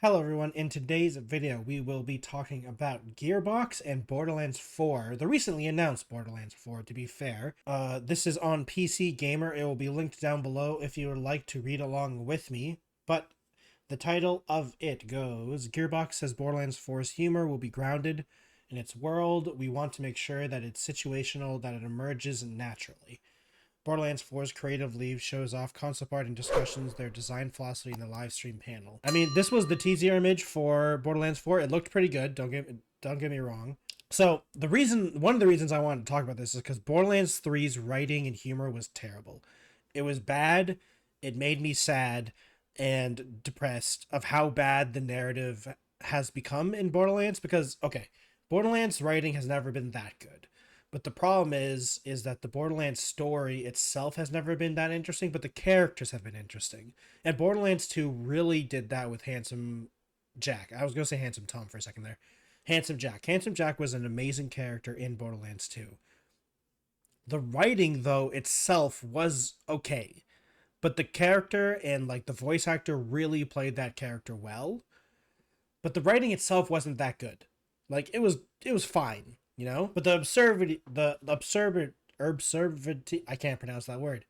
Hello everyone, in today's video we will be talking about Gearbox and Borderlands 4, the recently announced Borderlands 4 to be fair. This is on PC Gamer, it will be linked down below if you would like to read along with me, but the title of it goes, Gearbox says Borderlands 4's humor will be grounded in its world. We want to make sure that it's situational, that it emerges naturally. Borderlands 4's creative lead shows off concept art and discussions their design philosophy in the live stream panel. I mean, this was the teaser image for Borderlands 4. It looked pretty good. Don't get me wrong. So one of the reasons I wanted to talk about this is because Borderlands 3's writing and humor was terrible. It was bad. It made me sad and depressed of how bad the narrative has become in Borderlands. Because Borderlands writing has never been that good. But the problem is that the Borderlands story itself has never been that interesting, but the characters have been interesting. And Borderlands 2 really did that with Handsome Jack. I was going to say Handsome Tom for a second there. Handsome Jack. Handsome Jack was an amazing character in Borderlands 2. The writing, though, itself was okay. But the character and, the voice actor really played that character well. But the writing itself wasn't that good. It was fine. But the absurdity, I can't pronounce that word.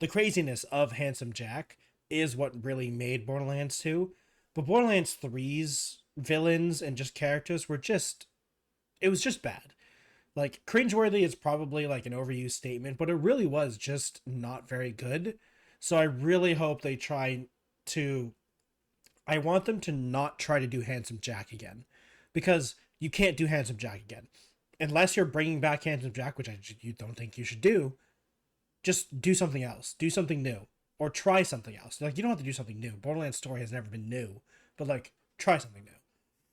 The craziness of Handsome Jack is what really made Borderlands 2. But Borderlands 3's villains and just characters it was just bad. Cringeworthy is probably an overused statement, but it really was just not very good. So I really hope they I want them to not try to do Handsome Jack again. Because you can't do Handsome Jack again. Unless you're bringing back Handsome Jack, which you don't think you should do, just do something else. Do something new. Or try something else. You don't have to do something new. Borderlands story has never been new. But, try something new.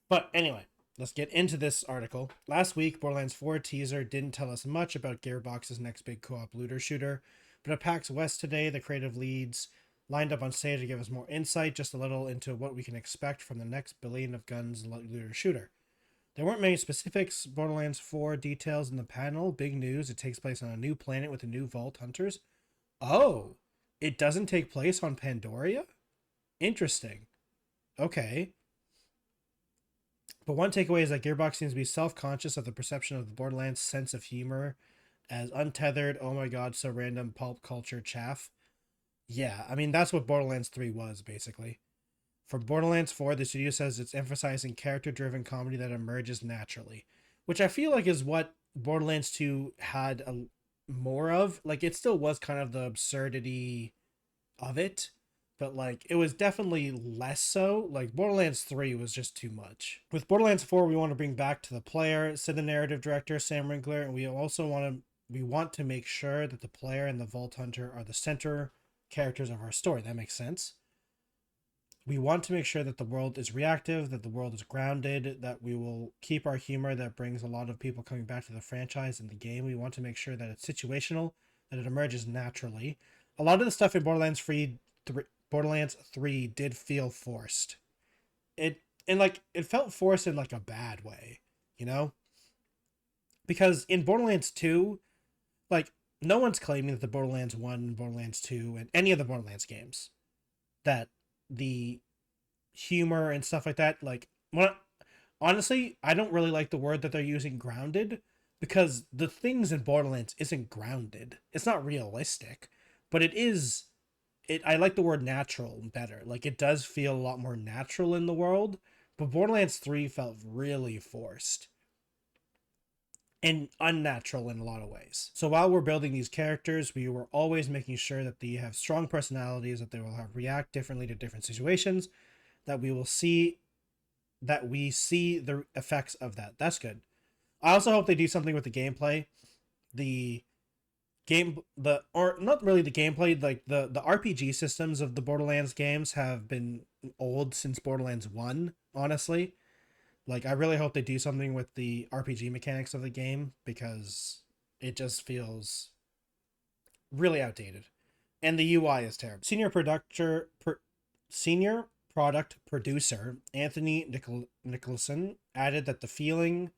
But, anyway, let's get into this article. Last week, Borderlands 4 teaser didn't tell us much about Gearbox's next big co-op looter shooter. But at PAX West today, the creative leads lined up on stage to give us more insight, just a little into what we can expect from the next billion of guns looter shooter. There weren't many specifics. Borderlands 4 details in the panel. Big news. It takes place on a new planet with the new Vault Hunters. Oh, it doesn't take place on Pandoria? Interesting. Okay. But one takeaway is that Gearbox seems to be self-conscious of the perception of the Borderlands' sense of humor as untethered, oh my god, so random pulp culture chaff. Yeah, I mean, that's what Borderlands 3 was, basically. For Borderlands 4, the studio says it's emphasizing character-driven comedy that emerges naturally, which I feel like is what Borderlands 2 had more of. It still was kind of the absurdity of it, but it was definitely less so. Borderlands 3 was just too much. With Borderlands 4, we want to bring back to the player, said the narrative director Sam Winkler, and we want to make sure that the player and the Vault Hunter are the center characters of our story. That makes sense. We want to make sure that the world is reactive, that the world is grounded, that we will keep our humor that brings a lot of people coming back to the franchise and the game. We want to make sure that it's situational, that it emerges naturally. A lot of the stuff in Borderlands 3 did feel forced. It felt forced in a bad way, Because in Borderlands 2, no one's claiming that the Borderlands 1, Borderlands 2, and any of the Borderlands games that the humor and stuff like that, honestly, I don't really like the word that they're using, grounded, because the things in Borderlands isn't grounded. It's not realistic, but I like the word natural better. It does feel a lot more natural in the world, but Borderlands 3 felt really forced and unnatural in a lot of ways. So while we're building these characters, we were always making sure that they have strong personalities, that they will react differently to different situations, that we see the effects of that. That's good. I also hope they do something with the gameplay. Or not really the gameplay, the RPG systems of the Borderlands games have been old since Borderlands 1, honestly. I really hope they do something with the RPG mechanics of the game, because it just feels really outdated. And the UI is terrible. Senior product producer Anthony Nicholson added that the feeling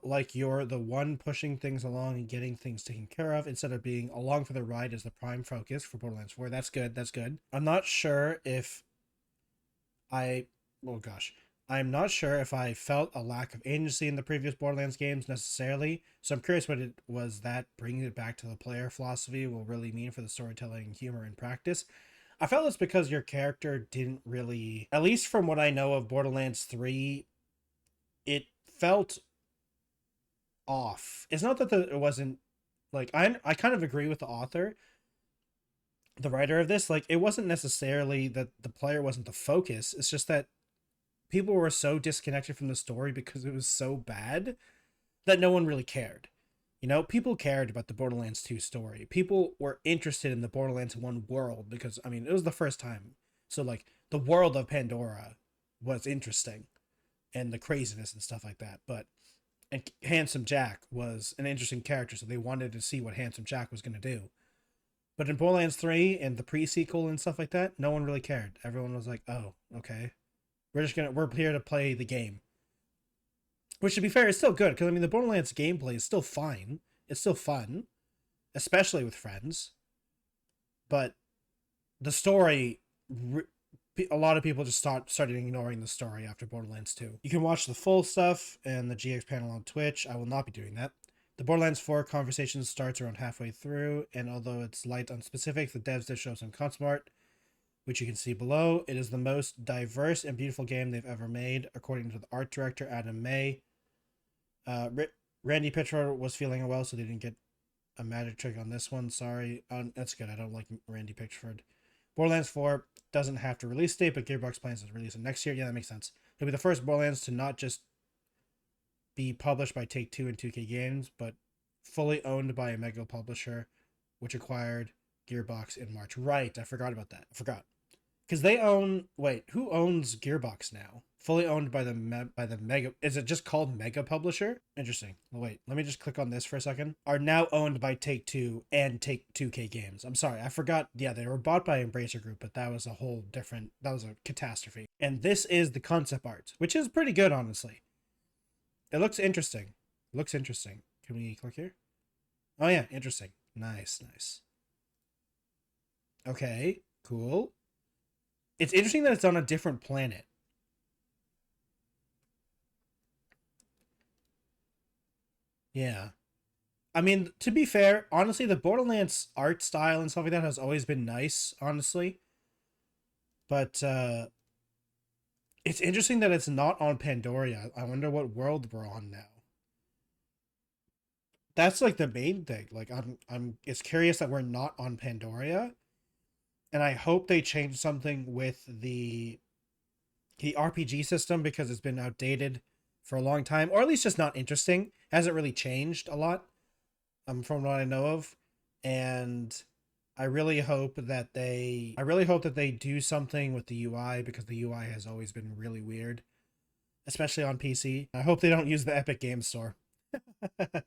like you're the one pushing things along and getting things taken care of instead of being along for the ride is the prime focus for Borderlands 4. That's good. I'm not sure if Oh gosh, I'm not sure if I felt a lack of agency in the previous Borderlands games necessarily, so I'm curious what it was that bringing it back to the player philosophy will really mean for the storytelling, humor, and practice. I felt it's because your character didn't really, at least from what I know of Borderlands 3, it felt off. It's not that it wasn't, like, I kind of agree with the author, the writer of this. Like, it wasn't necessarily that the player wasn't the focus, it's just that people were so disconnected from the story because it was so bad that no one really cared. You know, people cared about the Borderlands 2 story. People were interested in the Borderlands 1 world because, I mean, it was the first time. So, like, the world of Pandora was interesting and the craziness and stuff like that. But, and Handsome Jack was an interesting character, so they wanted to see what Handsome Jack was going to do. But in Borderlands 3 and the pre-sequel and stuff like that, no one really cared. Everyone was like, oh, okay. We're here to play the game. Which, to be fair, is still good, because, I mean, the Borderlands gameplay is still fine. It's still fun, especially with friends. But the story, a lot of people just started ignoring the story after Borderlands 2. You can watch the full stuff and the GX panel on Twitch. I will not be doing that. The Borderlands 4 conversation starts around halfway through, and although it's light on specifics, the devs did show some concept art, which you can see below. It is the most diverse and beautiful game they've ever made, according to the art director, Adam May. Randy Pitchford was feeling unwell, so they didn't get a magic trick on this one. Sorry. That's good. I don't like Randy Pitchford. Borderlands 4 doesn't have to release date, but Gearbox plans to release it next year. Yeah, that makes sense. It'll be the first Borderlands to not just be published by Take-Two and 2K Games, but fully owned by a mega publisher, which acquired Gearbox in March. Right, I forgot about that. I forgot. Because they own... Wait, who owns Gearbox now? Fully owned by the mega... Is it just called Mega Publisher? Interesting. Wait, let me just click on this for a second. Are now owned by Take-Two and Take-2K Games. I'm sorry, I forgot. Yeah, they were bought by Embracer Group, but that was a whole different... That was a catastrophe. And this is the concept art, which is pretty good, honestly. It looks interesting. It looks interesting. Can we click here? Oh, yeah, interesting. Nice, nice. Okay, cool. It's interesting that it's on a different planet. Yeah. I mean, to be fair, honestly, the Borderlands art style and stuff like that has always been nice, honestly. But it's interesting that it's not on Pandoria. I wonder what world we're on now. That's like the main thing. Like I'm it's curious that we're not on Pandoria. And I hope they change something with the RPG system, because it's been outdated for a long time, or at least just not interesting. Hasn't really changed a lot, from what I know of. And I really hope that they do something with the UI, because the UI has always been really weird, especially on PC. I hope they don't use the Epic Games Store. I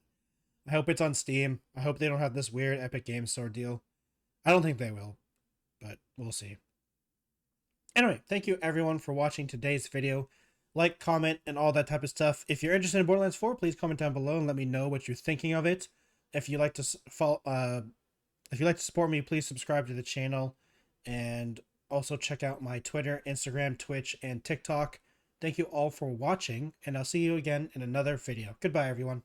hope it's on Steam. I hope they don't have this weird Epic Games Store deal. I don't think they will, but we'll see. Anyway, thank you everyone for watching today's video. Like, comment, and all that type of stuff. If you're interested in Borderlands 4, please comment down below and let me know what you're thinking of it. If you like to if you like to support me, please subscribe to the channel, and also check out my Twitter, Instagram, Twitch, and TikTok. Thank you all for watching, and I'll see you again in another video. Goodbye, everyone.